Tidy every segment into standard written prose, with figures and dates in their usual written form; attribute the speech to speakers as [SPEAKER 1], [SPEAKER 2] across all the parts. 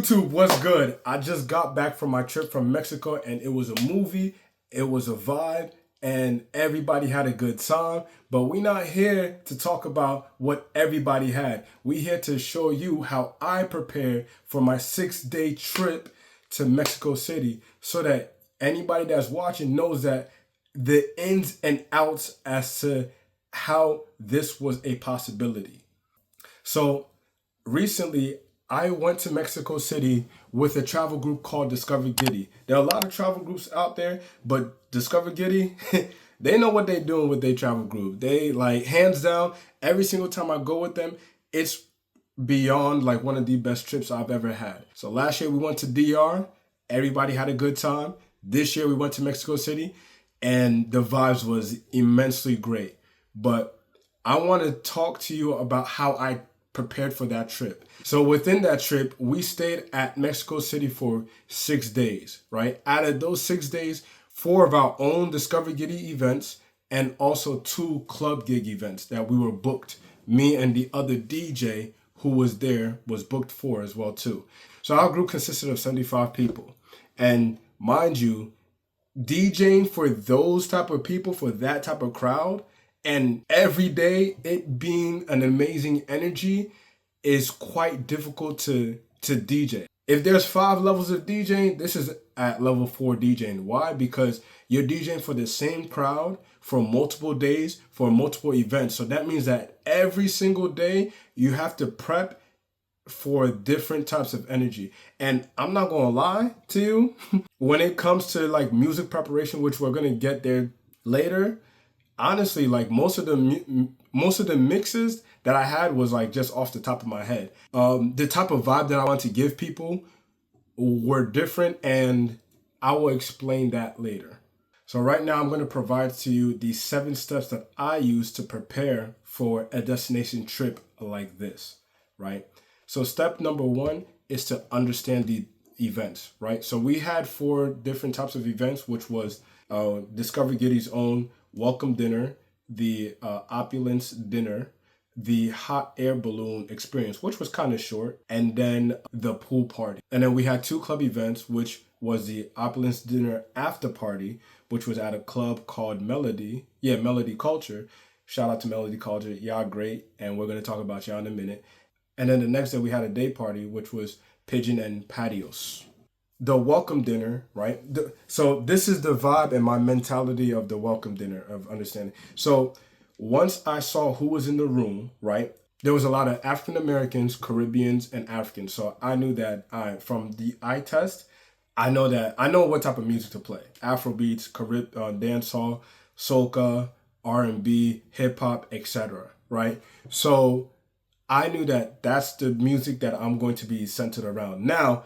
[SPEAKER 1] YouTube, what's good? I just got back from my trip from Mexico and it was a movie, it was a vibe, and everybody had a good time. But we're not here to talk about what everybody had. We're here to show you how I prepared for my 6-day trip to Mexico City so that anybody that's watching knows that the ins and outs as to how this was a possibility. So recently, I went to Mexico City with a travel group called Discover Giddy. There are a lot of travel groups out there, but Discover Giddy, they know what they're doing with their travel group. They like, hands down, every single time I go with them, it's beyond like one of the best trips I've ever had. So last year we went to DR, everybody had a good time. This year we went to Mexico City and the vibes was immensely great. But I want to talk to you about how I prepared for that trip. So within that trip, we stayed at Mexico City for 6 days, right? Out of those 6 days, 4 of our own Discover Giddy events and also 2 club gig events that we were booked. Me and the other DJ who was there was booked for as well too. So our group consisted of 75 people. And mind you, DJing for those type of people, for that type of crowd, and every day it being an amazing energy is quite difficult to DJ. If there's 5 levels of DJing, this is at level 4 DJing. Why? Because you're DJing for the same crowd for multiple days, for multiple events. So that means that every single day you have to prep for different types of energy. And I'm not gonna lie to you, when it comes to like music preparation, which we're gonna get there later, honestly, like most of the mixes that I had was like just off the top of my head. The type of vibe that I want to give people were different, and I will explain that later. So right now I'm going to provide to you the 7 steps that I use to prepare for a destination trip like this, right? So step number 1 is to understand the events, right? So we had 4 different types of events, which was Discover Giddy's own welcome dinner, the opulence dinner, the hot air balloon experience, which was kind of short, and then the pool party. And then we had 2 club events, which was the opulence dinner after party, which was at a club called Melody Culture. Shout out to Melody Culture, y'all great, and we're going to talk about y'all in a minute. And then the next day we had a day party, which was Pigeon and Patios. The welcome dinner, right? So this is the vibe and my mentality of the welcome dinner, of understanding. So once I saw who was in the room, right, there was a lot of African Americans, Caribbeans, and Africans. So I knew that from the eye test, I know what type of music to play. Afrobeats, dancehall, soca, R&B, hip hop, etc. Right? So I knew that that's the music that I'm going to be centered around. Now,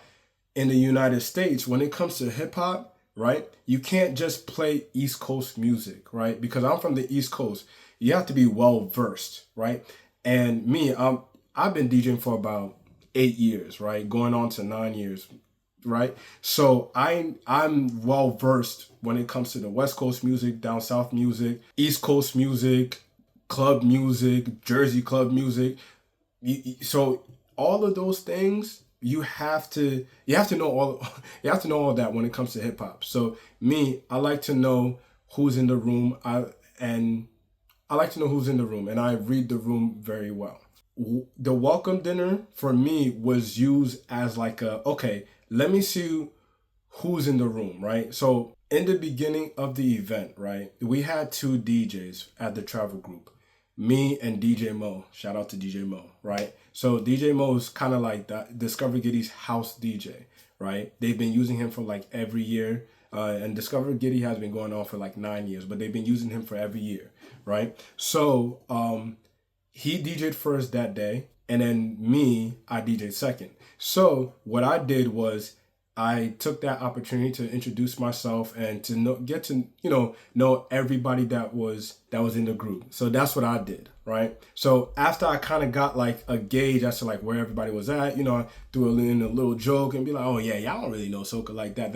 [SPEAKER 1] in the United States, when it comes to hip hop, right, you can't just play East Coast music, right? Because I'm from the East Coast. You have to be well versed, right? And me, I've been DJing for about 8 years, right? Going on to 9 years, right? So I'm well versed when it comes to the West Coast music, down South music, East Coast music, club music, Jersey club music. So all of those things, you have to know all that when it comes to hip hop. So me, I like to know who's in the room. I like to know who's in the room, and I read the room very well. The welcome dinner for me was used as like okay, let me see who's in the room, right? So in the beginning of the event, right, we had 2 DJs at the travel group. Me and DJ Mo. Shout out to DJ Mo, right? So DJ Mo is kind of like that Discover Giddy's house DJ, right? They've been using him for like every year. And Discover Giddy has been going on for like 9 years, but they've been using him for every year, right? So he DJ'd first that day, and then me, I DJ'd second. So what I did was I took that opportunity to introduce myself and to get to know everybody that was in the group. So that's what I did, right? So after I kind of got like a gauge as to like where everybody was at, I threw in a little joke and be like, oh yeah, y'all don't really know soca like that,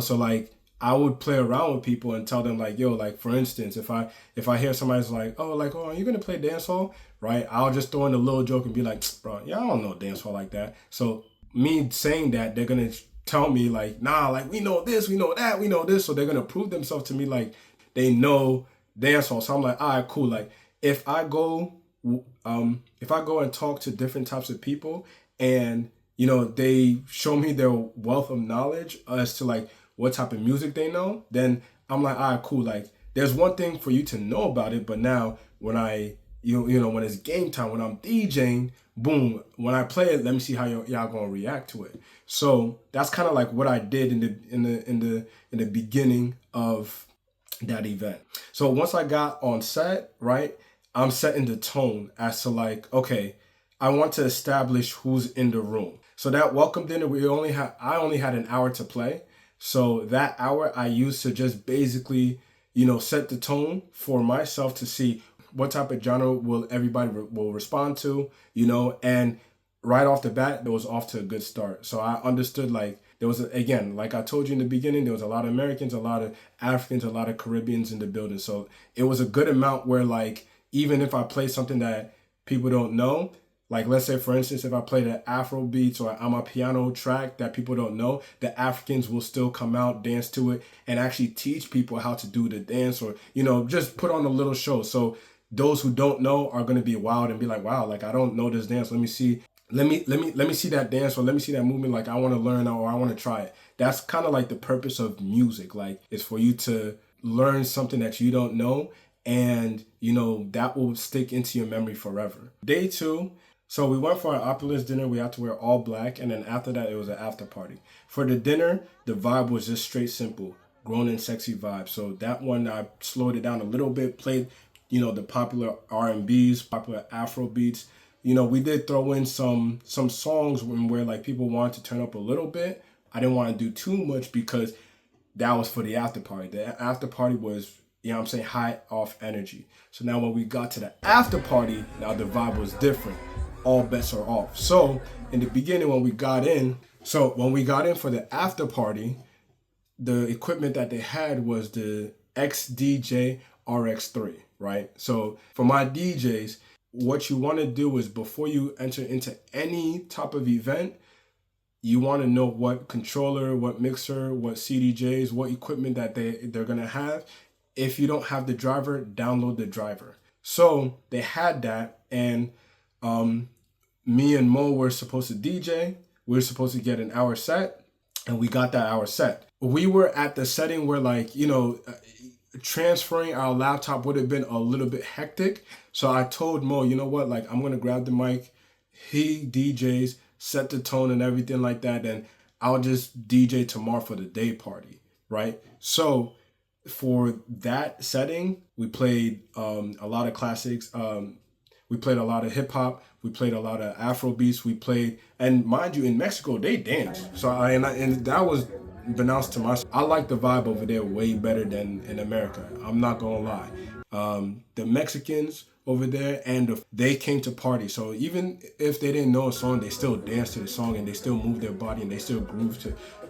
[SPEAKER 1] So like I would play around with people and tell them like, yo, like for instance, if I hear somebody's like, oh, are you gonna play dancehall, right? I'll just throw in a little joke and be like, bro, y'all don't know dancehall like that. So me saying that, they're gonna tell me like, nah, like we know this, we know that, we know this. So they're gonna prove themselves to me like they know dancehall. So I'm like, all right, cool. Like if I go and talk to different types of people and they show me their wealth of knowledge as to like what type of music they know, then I'm like, all right, cool. Like there's one thing for you to know about it, but now when when it's game time, when I'm DJing, boom, when I play it, let me see how y'all gonna react to it. So that's kind of like what I did in the beginning of that event. So once I got on set, right, I'm setting the tone as to like, okay, I want to establish who's in the room. So that welcome dinner, I only had an hour to play. So that hour I used to just basically, set the tone for myself to see what type of genre will everybody will respond to, and right off the bat, it was off to a good start. So I understood like there was, again, like I told you in the beginning, there was a lot of Americans, a lot of Africans, a lot of Caribbeans in the building. So it was a good amount where like, even if I play something that people don't know, like let's say for instance, if I played an Afrobeats or I'm a piano track that people don't know, the Africans will still come out, dance to it, and actually teach people how to do the dance or, just put on a little show. So those who don't know are going to be wild and be like, wow, like I don't know this dance. Let me see that dance or let me see that movement. Like I want to learn or I want to try it. That's kind of like the purpose of music. Like it's for you to learn something that you don't know, and that will stick into your memory forever. Day 2. So we went for an opulence dinner. We had to wear all black, and then after that it was an after party. For the dinner, the vibe was just straight simple, grown and sexy vibe. So that one I slowed it down a little bit, played the popular R&Bs, popular Afrobeats. We did throw in some songs where like people wanted to turn up a little bit. I didn't want to do too much because that was for the after party. The after party was, high off energy. So now when we got to the after party, now the vibe was different. All bets are off. So in the beginning, when we got in for the after party, the equipment that they had was the XDJ RX3, right? So for my DJs, what you want to do is before you enter into any type of event, you want to know what controller, what mixer, what CDJs, what equipment that they're going to have. If you don't have the driver, download the driver. So they had that, and me and Mo were supposed to DJ. We were supposed to get an hour set, and we got that hour set. We were at the setting where like, transferring our laptop would have been a little bit hectic. So I told Mo, you know what, like I'm going to grab the mic. He DJs, set the tone and everything like that. And I'll just DJ tomorrow for the day party, right? So for that setting, we played a lot of classics. We played a lot of hip hop. We played a lot of Afrobeats. And mind you, in Mexico, they dance. So and that was pronounced to myself. I like the vibe over there way better than in America. I'm not gonna lie. The Mexicans over there, they came to party. So even if they didn't know a song, they still dance to the song and they still move their body and they still groove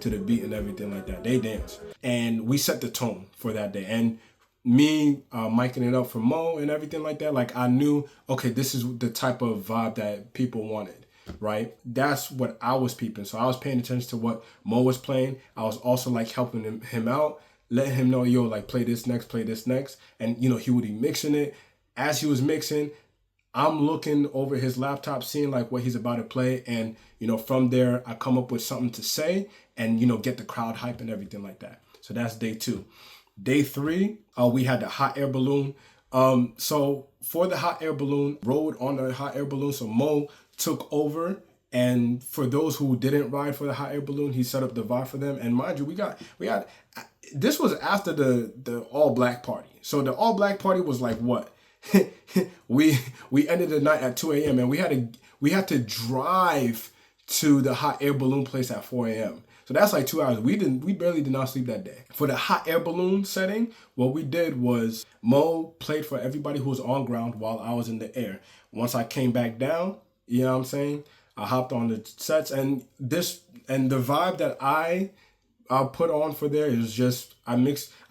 [SPEAKER 1] to the beat and everything like that. They dance. And we set the tone for that day. And me micing it up for Mo and everything like that, like I knew, okay, this is the type of vibe that people wanted, right? That's what I was peeping. So I was paying attention to what Mo was playing. I was also like helping him out, letting him know, yo, like play this next. And, he would be mixing it. As he was mixing, I'm looking over his laptop, seeing like what he's about to play. And, from there, I come up with something to say and, get the crowd hype and everything like that. So that's day 2. Day 3, we had the hot air balloon. So for the hot air balloon, rode on the hot air balloon. So Mo took over. And for those who didn't ride for the hot air balloon, he set up the vibe for them. And mind you, we got this was after the all black party. So the all black party was like what? we ended the night at 2 a.m. and we had to drive to the hot air balloon place at 4 a.m. So that's like 2 hours. We barely did not sleep that day. For the hot air balloon setting, what we did was Mo played for everybody who was on ground while I was in the air. Once I came back down, you know what I'm saying? I hopped on the sets and the vibe that I put on for there is just, I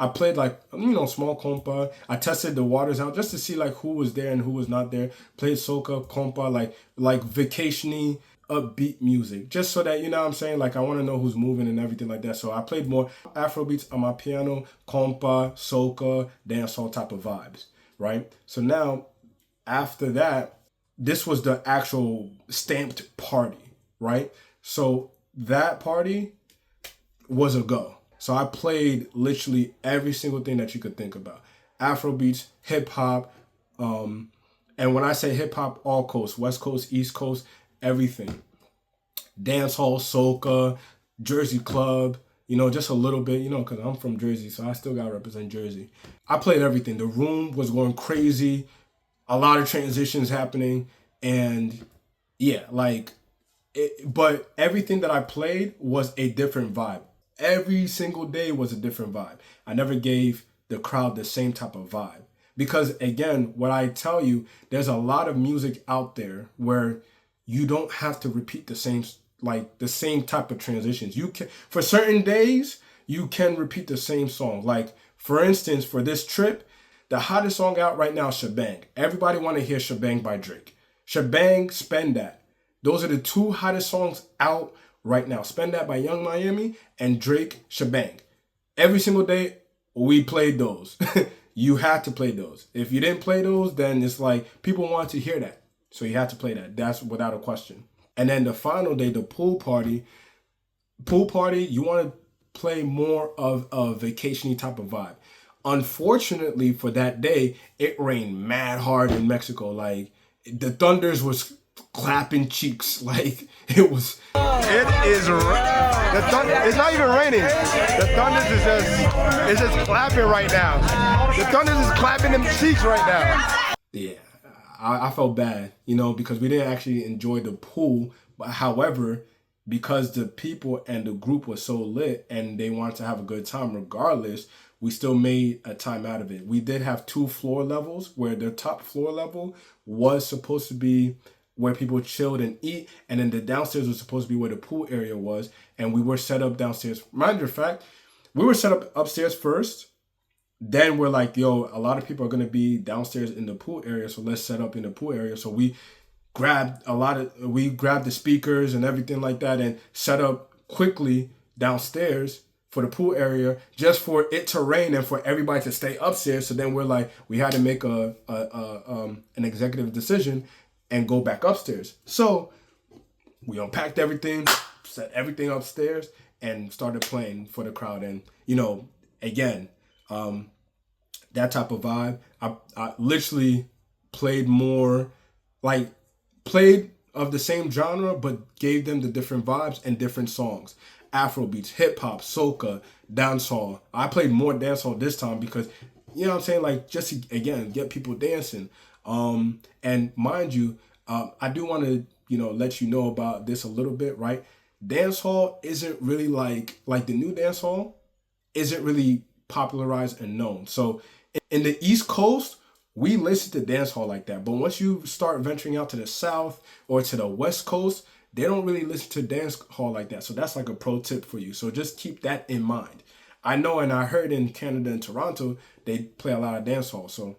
[SPEAKER 1] played like, small compa. I tested the waters out just to see like who was there and who was not there. Played soca, compa, like vacation-y upbeat music, just so that, you know what I'm saying, like I want to know who's moving and everything like that. So I played more Afrobeats on my piano, compa, soca, dancehall type of vibes, right? So now, after that, this was the actual stamped party, right? So that party was a go. So I played literally every single thing that you could think about. Afrobeats, hip hop, and when I say hip hop, all coast, West Coast, East Coast, everything. Dancehall, soca, Jersey club, you know, just a little bit, you know, because I'm from Jersey, so I still got to represent Jersey. I played everything. The room was going crazy, a lot of transitions happening, and yeah, like, but everything that I played was a different vibe. Every single day was a different vibe. I never gave the crowd the same type of vibe. Because again, what I tell you, there's a lot of music out there where you don't have to repeat the same type of transitions. You can, for certain days, you can repeat the same song. Like, for instance, for this trip, the hottest song out right now is Shebang. Everybody want to hear Shebang by Drake. Shebang, Spend That. Those are the two hottest songs out right now. Spend That by Young Miami and Drake, Shebang. Every single day, we played those. You had to play those. If you didn't play those, then it's like people want to hear that. So you had to play that. That's without a question. And then the final day, the pool party. Pool party, you want to play more of a vacation-y type of vibe. Unfortunately for that day, it rained mad hard in Mexico. Like, the thunders was clapping cheeks. Like, it was.
[SPEAKER 2] It is. It's not even raining. The thunders is just clapping right now. The thunders is clapping them cheeks right now.
[SPEAKER 1] Yeah, I felt bad, you know, because we didn't actually enjoy the pool. But however, because the people and the group was so lit and they wanted to have a good time regardless, we still made a time out of it. We did have 2 floor levels where the top floor level was supposed to be where people chilled and eat, and then the downstairs was supposed to be where the pool area was, and we were set up downstairs. Mind your fact, we were set up upstairs first, then we're like, yo, a lot of people are gonna be downstairs in the pool area, so let's set up in the pool area. So we grabbed the speakers and everything like that and set up quickly downstairs for the pool area just for it to rain and for everybody to stay upstairs. So then we're like, we had to make an executive decision and go back upstairs. So we unpacked everything, set everything upstairs, and started playing for the crowd. And, you know, again, that type of vibe, I literally played more, like, played of the same genre, but gave them the different vibes and different songs. Afrobeats, hip hop, soca, dancehall. I played more dancehall this time because, you know what I'm saying, like, just to, again, get people dancing. And mind you, I do want to, you know, let you know about this a little bit, right? Dancehall isn't really like the new dancehall isn't really popularized and known. So in the East Coast, we listen to dancehall like that. But once you start venturing out to the South or to the West Coast, they don't really listen to dancehall like that. So that's like a pro tip for you. So just keep that in mind. I know, and I heard in Canada and Toronto, they play a lot of dancehall. So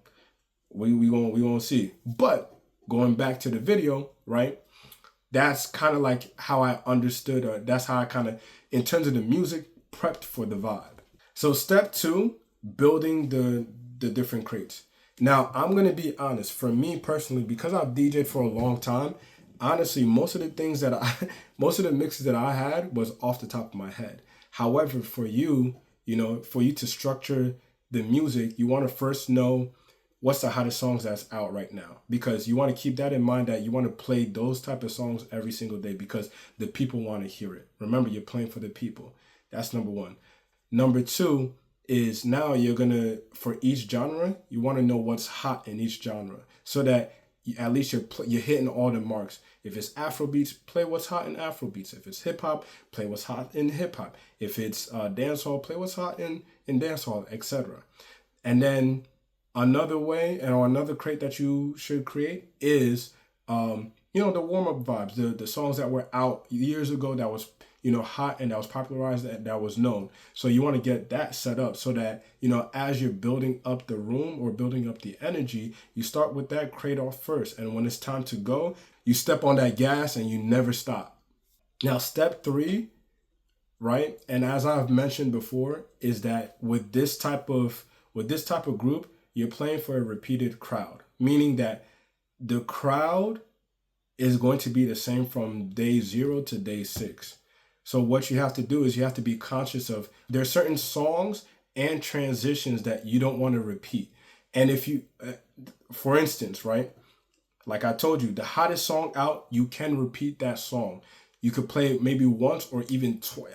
[SPEAKER 1] we won't see. But going back to the video, right? That's kind of like how I understood, or that's how I kind of, in terms of the music, prepped for the vibe. So step 2, building the different crates. Now, I'm going to be honest. For me personally, because I've DJed for a long time, honestly, most of the mixes that I had was off the top of my head. However, for you, you know, for you to structure the music, you want to first know what's the hottest songs that's out right now, because you want to keep that in mind, that you want to play those type of songs every single day because the people want to hear it. Remember, you're playing for the people. That's number 1. Number 2 is now you're gonna, for each genre, you want to know what's hot in each genre so that at least you're hitting all the marks. If it's Afrobeats, play what's hot in Afrobeats. If it's hip hop, play what's hot in hip hop. If it's dancehall, play what's hot in dancehall, etc. And then another way, or another crate that you should create is, you know, the warm-up vibes, the songs that were out years ago that was hot and that was popularized, that was known. So you want to get that set up so that, as you're building up the room or building up the energy, you start with that crate off first. And when it's time to go, you step on that gas and you never stop. Now, step 3, right? And as I've mentioned before, is that with this type of group, you're playing for a repeated crowd, meaning that the crowd is going to be the same from day 0 to day 6. So what you have to do is you have to be conscious of, there are certain songs and transitions that you don't want to repeat. And if you, for instance, right, like I told you, the hottest song out, you can repeat that song. You could play it maybe once or even twice,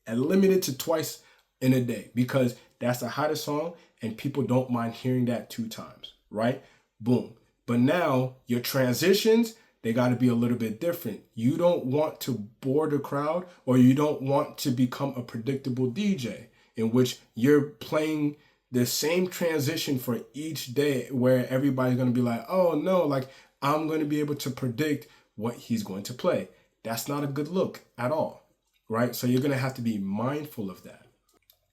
[SPEAKER 1] and limited to twice in a day, because that's the hottest song and people don't mind hearing that 2 times, right? Boom. But now your transitions, they got to be a little bit different. You don't want to bore the crowd, or you don't want to become a predictable DJ in which you're playing the same transition for each day where everybody's going to be like, oh no, like I'm going to be able to predict what he's going to play. That's not a good look at all, right? So you're going to have to be mindful of that.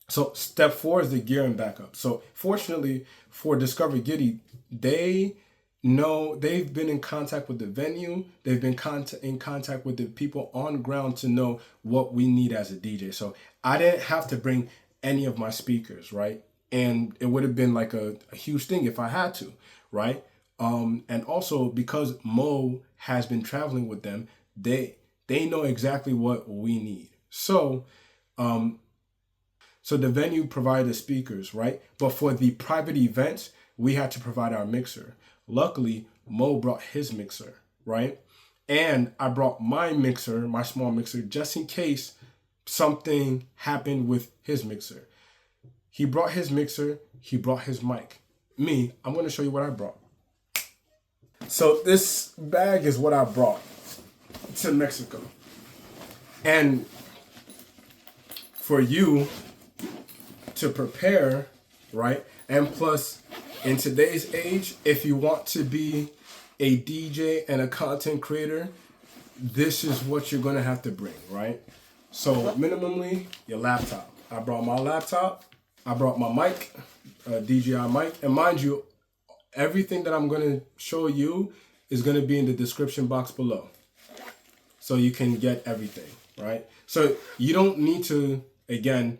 [SPEAKER 1] So step 4 is the gear and backup. So fortunately for Discover Giddy, they've been in contact with the venue. They've been in contact with the people on ground to know what we need as a DJ. So I didn't have to bring any of my speakers, right? And it would have been like a huge thing if I had to, right? And also because Mo has been traveling with them, they know exactly what we need. So the venue provided the speakers, right? But for the private events, we had to provide our mixer. Luckily, Mo brought his mixer, right? And I brought my mixer, my small mixer, just in case something happened with his mixer. He brought his mixer, he brought his mic. Me, I'm going to show you what I brought. So this bag is what I brought to Mexico. And for you to prepare, right? And plus, in today's age, if you want to be a DJ and a content creator, this is what you're going to have to bring, right? So minimally, your laptop. I brought my laptop. I brought my mic, DJI mic. And mind you, everything that I'm going to show you is going to be in the description box below. So you can get everything, right? So you don't need to, again,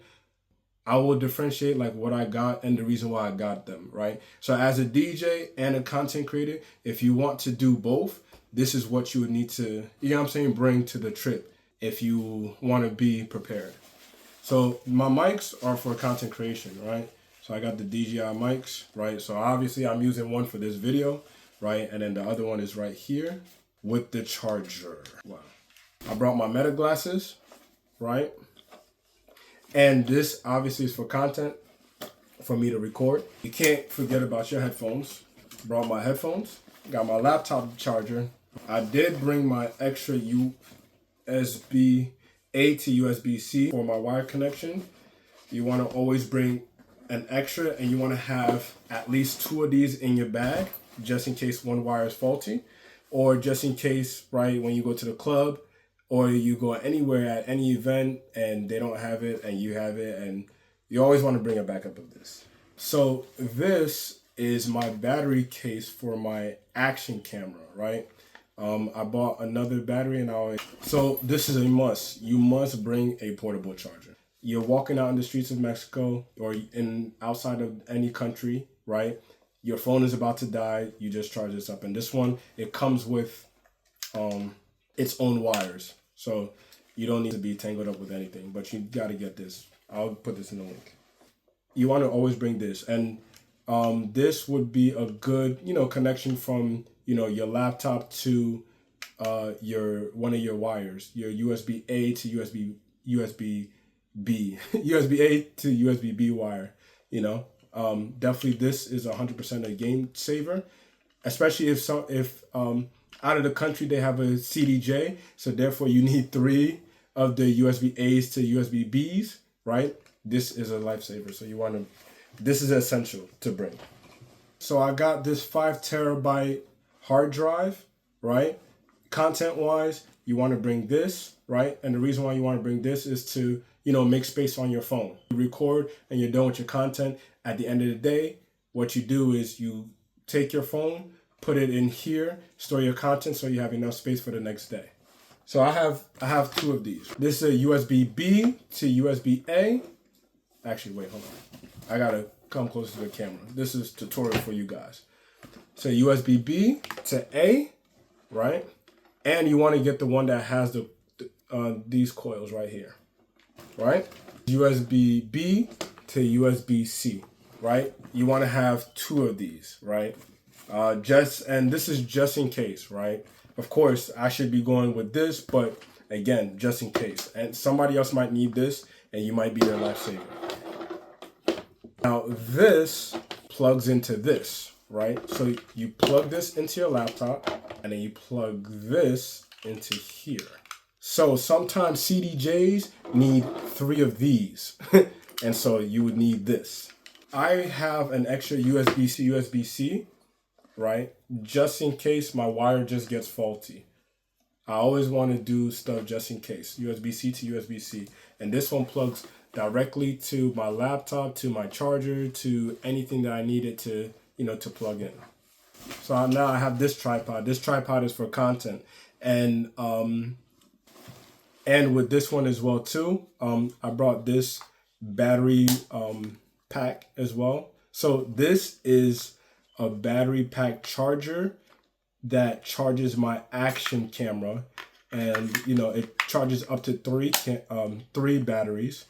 [SPEAKER 1] I will differentiate like what I got and the reason why I got them, right? So as a DJ and a content creator, if you want to do both, this is what you would need to, bring to the trip if you want to be prepared. So my mics are for content creation, right? So I got the DJI mics, right? So obviously I'm using one for this video, right? And then the other one is right here with the charger. Wow. I brought my Meta glasses, right? And this obviously is for content, for me to record. You can't forget about your headphones. Brought my headphones, got my laptop charger. I did bring my extra USB-A to USB-C for my wire connection. You want to always bring an extra, and you want to have at least 2 of these in your bag, just in case one wire is faulty, or just in case, right, when you go to the club, or you go anywhere at any event and they don't have it and you have it, and you always want to bring a backup of this. So this is my battery case for my action camera, right? I bought another battery so this is a must. You must bring a portable charger. You're walking out in the streets of Mexico or outside of any country, right? Your phone is about to die. You just charge this up. And this one, it comes with its own wires. So you don't need to be tangled up with anything, but you got to get this. I'll put this in the link. You want to always bring this. And this would be a good, connection from, your laptop to one of your wires, your USB-A to USB-B, USB-A to USB-B wire, Definitely this is 100% a game saver, especially if out of the country they have a CDJ, so therefore you need 3 of the USB-A's to USB-B's, right? This is a lifesaver, so this is essential to bring. So I got this 5 terabyte hard drive, right? Content-wise, you want to bring this, right? And the reason why you want to bring this is to, you know, make space on your phone. You record and you're done with your content. At the end of the day, what you do is you take your phone, put it in here, store your content so you have enough space for the next day. So I have two of these. This is a USB-B to USB-A. Actually, wait, hold on. I gotta come closer to the camera. This is tutorial for you guys. So USB-B to A, right? And you want to get the one that has these coils right here, right? USB-B to USB-C, right? You want to have two of these, right? And this is just in case, right? Of course, I should be going with this, but again, just in case. And somebody else might need this, and you might be their lifesaver. Now, this plugs into this, right? So you plug this into your laptop, and then you plug this into here. So sometimes CDJs need 3 of these, and so you would need this. I have an extra USB-C, USB-C, right? Just in case my wire just gets faulty. I always want to do stuff just in case. USB-C to USB-C. And this one plugs directly to my laptop, to my charger, to anything that I needed to, you know, to plug in. So now I have this tripod. This tripod is for content. And with this one as well too, I brought this battery pack as well. So this is a battery pack charger that charges my action camera, and you know it charges up to three batteries,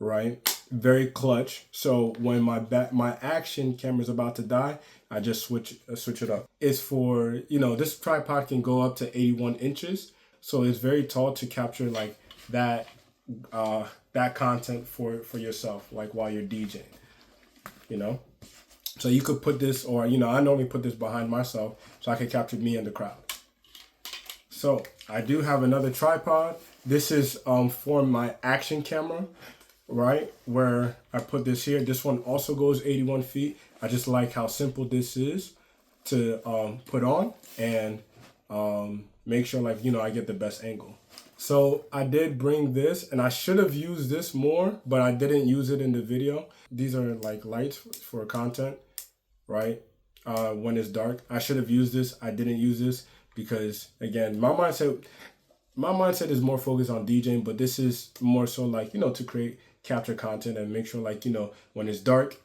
[SPEAKER 1] right? Very clutch. So when my action camera is about to die, I just switch it up. It's for, you know, this tripod can go up to 81 inches, so it's very tall to capture like that content for yourself, like while you're DJing, you know. So you could put this, or, you know, I normally put this behind myself so I can capture me in the crowd. So I do have another tripod. This is for my action camera, right? Where I put this here. This one also goes 81 feet. I just like how simple this is to put on and make sure, like, you know, I get the best angle. So I did bring this, and I should have used this more, but I didn't use it in the video. These are like lights for content, right? When it's dark, I should have used this. I didn't use this because, again, my mindset is more focused on DJing, but this is more so like, you know, to capture content and make sure, like, you know, when it's dark,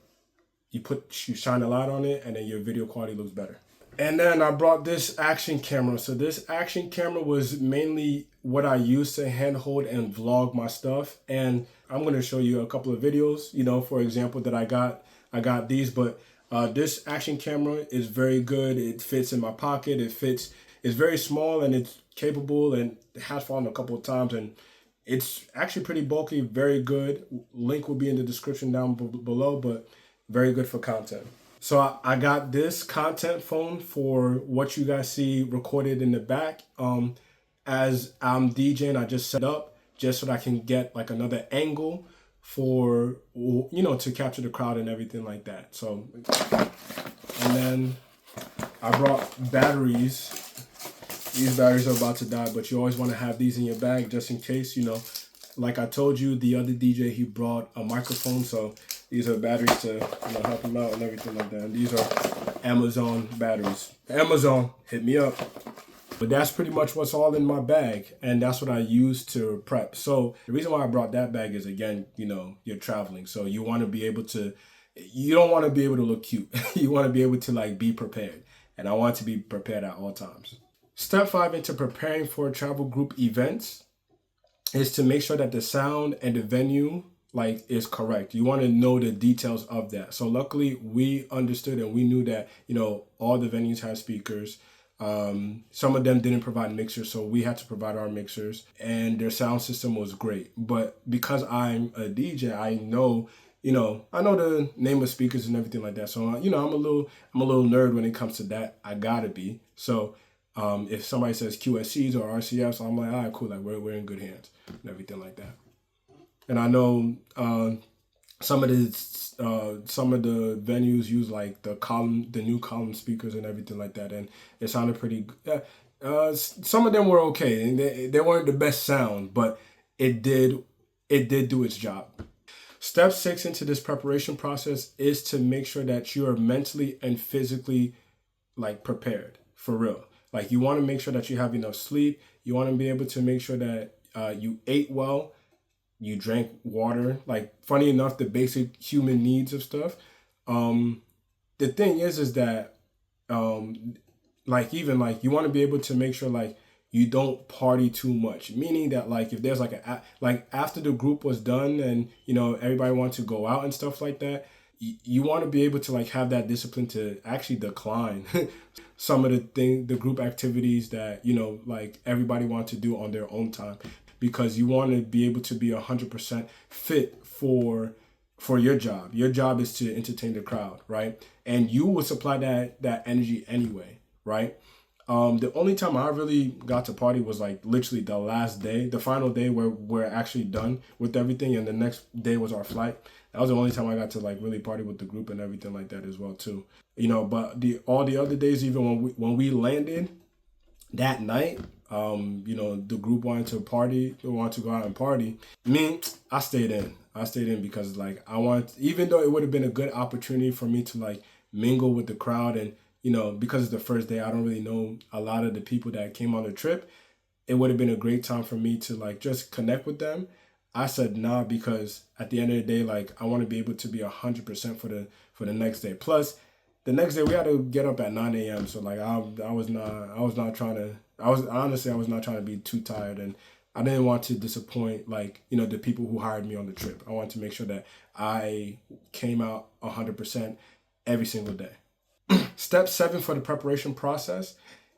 [SPEAKER 1] you shine a light on it, and then your video quality looks better. And then I brought this action camera. So this action camera was mainly what I used to handhold and vlog my stuff. And I'm going to show you a couple of videos, you know, for example, that I got these, but this action camera is very good. It fits in my pocket. It's very small, and it's capable, and it has fallen a couple of times, and it's actually pretty bulky, very good. Link will be in the description down below, but very good for content. So I got this content phone for what you guys see recorded in the back. As I'm DJing, I just set up just so that I can get like another angle for, you know, to capture the crowd and everything like that. So, and then I brought batteries. These batteries are about to die, but you always want to have these in your bag just in case, you know. Like I told you, the other DJ, he brought a microphone, so these are batteries to, you know, help him out and everything like that. And these are Amazon batteries. Amazon, hit me up. But that's pretty much what's all in my bag, and that's what I use to prep. So the reason why I brought that bag is, again, you know, you're traveling, so you want to be able to, you don't want to be able to look cute. You want to be able to like be prepared, and I want to be prepared at all times. Step 5 into preparing for travel group events is to make sure that the sound and the venue like is correct. You want to know the details of that. So luckily we understood and we knew that, you know, all the venues have speakers. Some of them didn't provide mixers, so we had to provide our mixers, and their sound system was great. But because I'm a DJ, I know, you know, I know the name of speakers and everything like that. So, you know, I'm a little nerd when it comes to that. I gotta be. So if somebody says QSCs or RCFs, I'm like, all right, cool, like we're in good hands and everything like that. And I know some of the venues use like the new column speakers and everything like that, and it sounded pretty good. Some of them were okay, and they weren't the best sound, but it did do its job. Step 6 into this preparation process is to make sure that you are mentally and physically like prepared for real. Like you want to make sure that you have enough sleep. You want to be able to make sure that you ate well, you drank water. Like funny enough, the basic human needs of stuff. The thing is that like even like you want to be able to make sure like you don't party too much, meaning that like if there's like after the group was done and you know everybody wants to go out and stuff like that, you want to be able to like have that discipline to actually decline some of the group activities that you know like everybody wants to do on their own time, because you want to be able to be 100% fit for your job. Your job is to entertain the crowd, right? And you will supply that energy anyway, right? The only time I really got to party was like literally the last day, the final day where we're actually done with everything, and the next day was our flight. That was the only time I got to like really party with the group and everything like that as well too. You know, but all the other days, even when we landed that night, you know, the group wanted to party, they wanted to go out and party. Me, I stayed in. Because like even though it would have been a good opportunity for me to like mingle with the crowd, and you know, because it's the first day, I don't really know a lot of the people that came on the trip. It would have been a great time for me to like just connect with them. I said nah, because at the end of the day, like I want to be able to be 100% for the next day. Plus, the next day we had to get up at 9 a.m. So like I was not trying to be too tired, and I didn't want to disappoint like, you know, the people who hired me on the trip. I wanted to make sure that I came out 100% every single day. Step 7 for the preparation process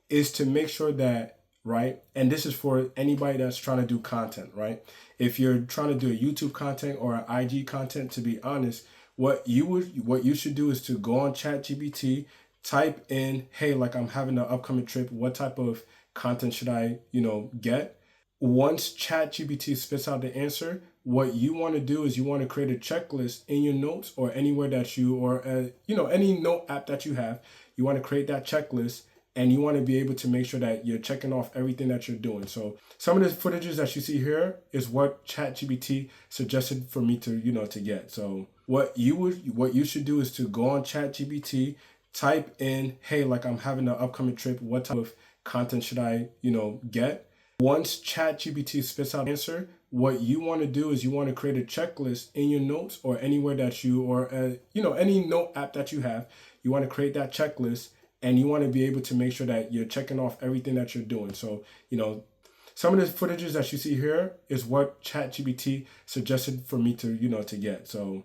[SPEAKER 1] is to make sure that, right, and this is for anybody that's trying to do content, right? If you're trying to do a YouTube content or an IG content, to be honest, what you should do is to go on ChatGPT, type in, hey, like I'm having an upcoming trip, what type of content should I, you know, get? Once ChatGPT spits out the answer, what you want to do is you want to create a checklist in your notes or anywhere that you, or you know, any note app that you have. You want to create that checklist, and you want to be able to make sure that you're checking off everything that you're doing. So some of the footages that you see here is what ChatGPT suggested for me to, you know, to get. So what you should do is to go on ChatGPT, type in, hey, like I'm having an upcoming trip, what type of content should I, you know, get? Once ChatGPT spits out the answer, what you want to do is you want to create a checklist in your notes or anywhere that you, or you know, any note app that you have. You want to create that checklist, and you want to be able to make sure that you're checking off everything that you're doing. So, you know, some of the footages that you see here is what ChatGPT suggested for me to, you know, to get. So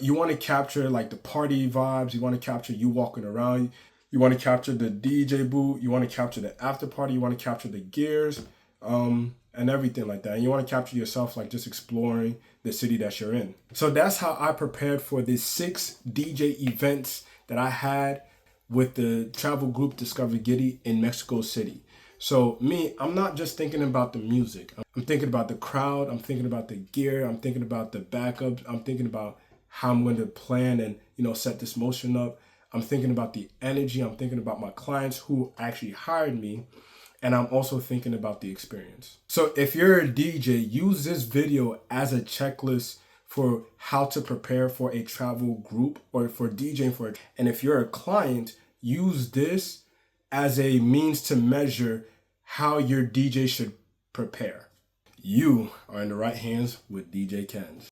[SPEAKER 1] you want to capture like the party vibes. You want to capture you walking around. You want to capture the DJ booth. You want to capture the after party. You want to capture the gears, and everything like that. And you want to capture yourself like just exploring the city that you're in. So that's how I prepared for the 6 DJ events that I had with the travel group Discover Giddy in Mexico City. So me, I'm not just thinking about the music. I'm thinking about the crowd. I'm thinking about the gear. I'm thinking about the backup. I'm thinking about how I'm going to plan and, you know, set this motion up. I'm thinking about the energy. I'm thinking about my clients who actually hired me. And I'm also thinking about the experience. So if you're a DJ, use this video as a checklist for how to prepare for a travel group or for DJing for it. And if you're a client, use this as a means to measure how your DJ should prepare. You are in the right hands with DJ Kenz.